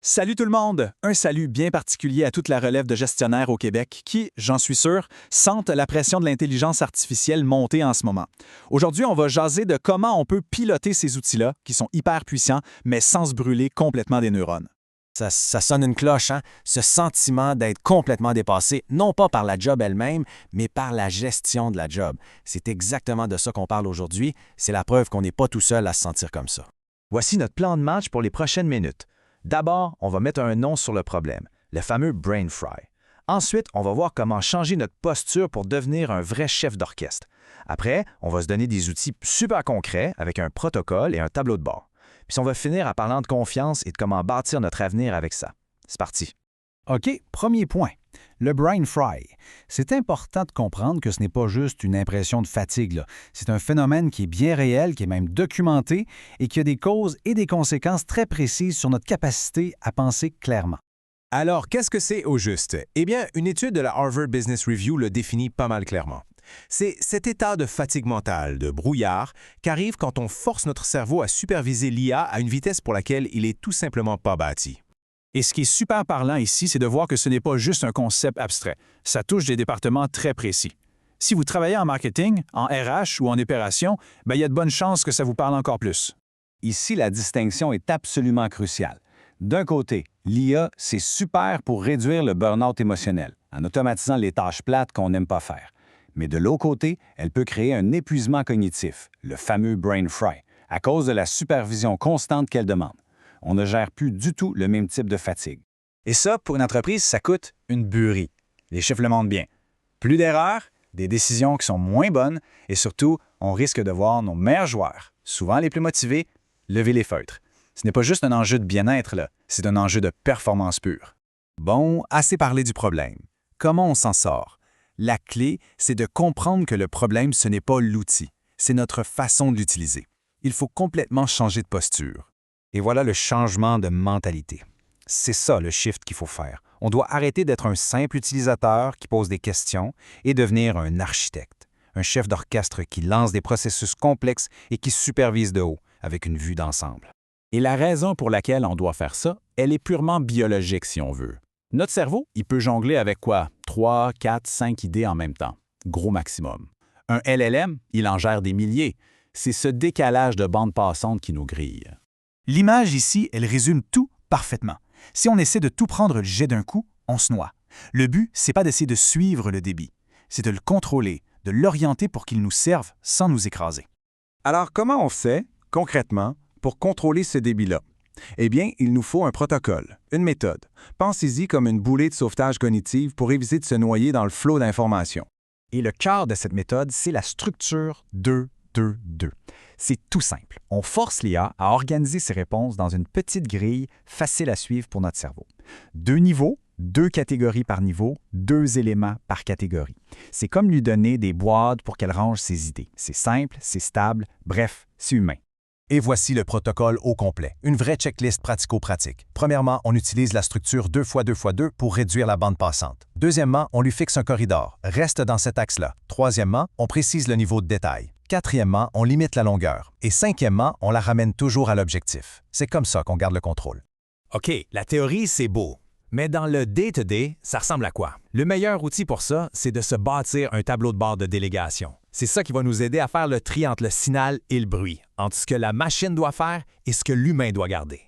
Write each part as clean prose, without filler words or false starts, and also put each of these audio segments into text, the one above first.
Salut tout le monde! Un salut bien particulier à toute la relève de gestionnaires au Québec qui, j'en suis sûr, sentent la pression de l'intelligence artificielle monter en ce moment. Aujourd'hui, on va jaser de comment on peut piloter ces outils-là, qui sont hyper puissants, mais sans se brûler complètement des neurones. Ça sonne une cloche, hein? Ce sentiment d'être complètement dépassé, non pas par la job elle-même, mais par la gestion de la job. C'est exactement de ça qu'on parle aujourd'hui. C'est la preuve qu'on n'est pas tout seul à se sentir comme ça. Voici notre plan de match pour les prochaines minutes. D'abord, on va mettre un nom sur le problème, le fameux brain fry. Ensuite, on va voir comment changer notre posture pour devenir un vrai chef d'orchestre. Après, on va se donner des outils super concrets avec un protocole et un tableau de bord. Puis on va finir en parlant de confiance et de comment bâtir notre avenir avec ça. C'est parti. OK, premier point, le brain fry. C'est important de comprendre que ce n'est pas juste une impression de fatigue, là. C'est un phénomène qui est bien réel, qui est même documenté et qui a des causes et des conséquences très précises sur notre capacité à penser clairement. Alors, qu'est-ce que c'est au juste? Eh bien, une étude de la Harvard Business Review le définit pas mal clairement. C'est cet état de fatigue mentale, de brouillard, qu'arrive quand on force notre cerveau à superviser l'IA à une vitesse pour laquelle il est tout simplement pas bâti. Et ce qui est super parlant ici, c'est de voir que ce n'est pas juste un concept abstrait. Ça touche des départements très précis. Si vous travaillez en marketing, en RH ou en opération, il y a de bonnes chances que ça vous parle encore plus. Ici, la distinction est absolument cruciale. D'un côté, l'IA, c'est super pour réduire le burn-out émotionnel, en automatisant les tâches plates qu'on n'aime pas faire. Mais de l'autre côté, elle peut créer un épuisement cognitif, le fameux brain fry, à cause de la supervision constante qu'elle demande. On ne gère plus du tout le même type de fatigue. Et ça, pour une entreprise, ça coûte une buerie. Les chiffres le montrent bien. Plus d'erreurs, des décisions qui sont moins bonnes et surtout, on risque de voir nos meilleurs joueurs, souvent les plus motivés, lever les feutres. Ce n'est pas juste un enjeu de bien-être, là, c'est un enjeu de performance pure. Bon, assez parlé du problème. Comment on s'en sort? La clé, c'est de comprendre que le problème, ce n'est pas l'outil, c'est notre façon de l'utiliser. Il faut complètement changer de posture. Et voilà le changement de mentalité. C'est ça le shift qu'il faut faire. On doit arrêter d'être un simple utilisateur qui pose des questions et devenir un architecte, un chef d'orchestre qui lance des processus complexes et qui supervise de haut, avec une vue d'ensemble. Et la raison pour laquelle on doit faire ça, elle est purement biologique si on veut. Notre cerveau, il peut jongler avec quoi? 3, 4, 5 idées en même temps. Gros maximum. Un LLM, il en gère des milliers. C'est ce décalage de bande passante qui nous grille. L'image ici, elle résume tout parfaitement. Si on essaie de tout prendre le jet d'un coup, on se noie. Le but, c'est pas d'essayer de suivre le débit, c'est de le contrôler, de l'orienter pour qu'il nous serve sans nous écraser. Alors, comment on fait, concrètement, pour contrôler ce débit-là? Eh bien, il nous faut un protocole, une méthode. Pensez-y comme une bouée de sauvetage cognitive pour éviter de se noyer dans le flot d'informations. Et le cœur de cette méthode, c'est la structure 2-2-2. C'est tout simple. On force l'IA à organiser ses réponses dans une petite grille facile à suivre pour notre cerveau. 2 niveaux, 2 catégories par niveau, 2 éléments par catégorie. C'est comme lui donner des boîtes pour qu'elle range ses idées. C'est simple, c'est stable, bref, c'est humain. Et voici le protocole au complet, une vraie checklist pratico-pratique. Premièrement, on utilise la structure 2x2x2 pour réduire la bande passante. Deuxièmement, on lui fixe un corridor, reste dans cet axe-là. Troisièmement, on précise le niveau de détail. Quatrièmement, on limite la longueur. Et cinquièmement, on la ramène toujours à l'objectif. C'est comme ça qu'on garde le contrôle. OK, la théorie, c'est beau. Mais dans le day-to-day, ça ressemble à quoi? Le meilleur outil pour ça, c'est de se bâtir un tableau de bord de délégation. C'est ça qui va nous aider à faire le tri entre le signal et le bruit, entre ce que la machine doit faire et ce que l'humain doit garder.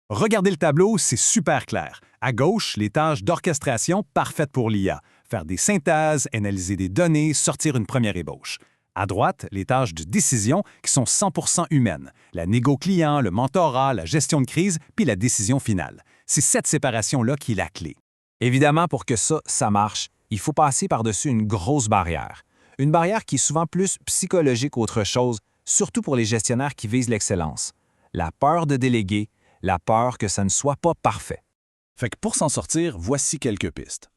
Regardez le tableau, c'est super clair. À gauche, les tâches d'orchestration parfaites pour l'IA. Faire des synthèses, analyser des données, sortir une première ébauche. À droite, les tâches de décision qui sont 100% humaines. La négo client, le mentorat, la gestion de crise, puis la décision finale. C'est cette séparation-là qui est la clé. Évidemment, pour que ça marche, il faut passer par-dessus une grosse barrière. Une barrière qui est souvent plus psychologique qu'autre chose, surtout pour les gestionnaires qui visent l'excellence. La peur de déléguer, la peur que ça ne soit pas parfait. Fait que pour s'en sortir, voici quelques pistes.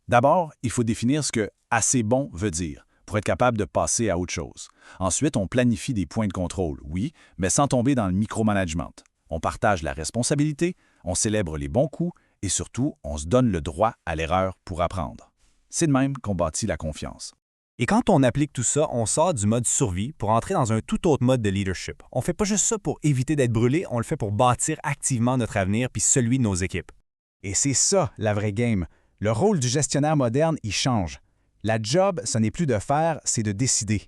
D'abord, il faut définir ce que « assez bon » veut dire, pour être capable de passer à autre chose. Ensuite, on planifie des points de contrôle, oui, mais sans tomber dans le micromanagement. On partage la responsabilité, on célèbre les bons coups et surtout, on se donne le droit à l'erreur pour apprendre. C'est de même qu'on bâtit la confiance. Et quand on applique tout ça, on sort du mode survie pour entrer dans un tout autre mode de leadership. On ne fait pas juste ça pour éviter d'être brûlé, on le fait pour bâtir activement notre avenir puis celui de nos équipes. Et c'est ça, la vraie game. Le rôle du gestionnaire moderne, il change. La job, ce n'est plus de faire, c'est de décider.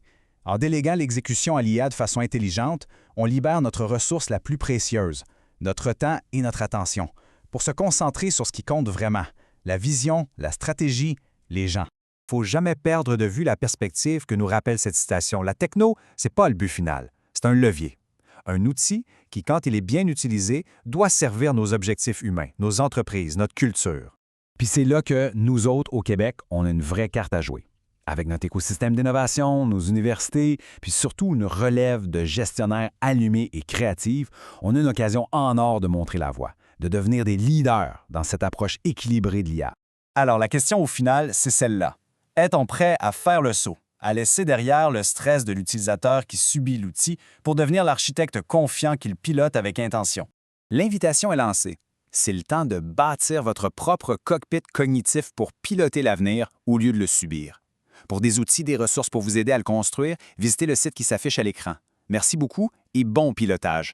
En déléguant l'exécution à l'IA de façon intelligente, on libère notre ressource la plus précieuse, notre temps et notre attention, pour se concentrer sur ce qui compte vraiment, la vision, la stratégie, les gens. Il ne faut jamais perdre de vue la perspective que nous rappelle cette citation. La techno, ce n'est pas le but final, c'est un levier. Un outil qui, quand il est bien utilisé, doit servir nos objectifs humains, nos entreprises, notre culture. Puis c'est là que nous autres, au Québec, on a une vraie carte à jouer. Avec notre écosystème d'innovation, nos universités, puis surtout une relève de gestionnaires allumés et créatifs, on a une occasion en or de montrer la voie, de devenir des leaders dans cette approche équilibrée de l'IA. Alors, la question au final, c'est celle-là. Est-on prêt à faire le saut, à laisser derrière le stress de l'utilisateur qui subit l'outil pour devenir l'architecte confiant qu'il pilote avec intention? L'invitation est lancée. C'est le temps de bâtir votre propre cockpit cognitif pour piloter l'avenir au lieu de le subir. Pour des outils, des ressources pour vous aider à le construire, visitez le site qui s'affiche à l'écran. Merci beaucoup et bon pilotage.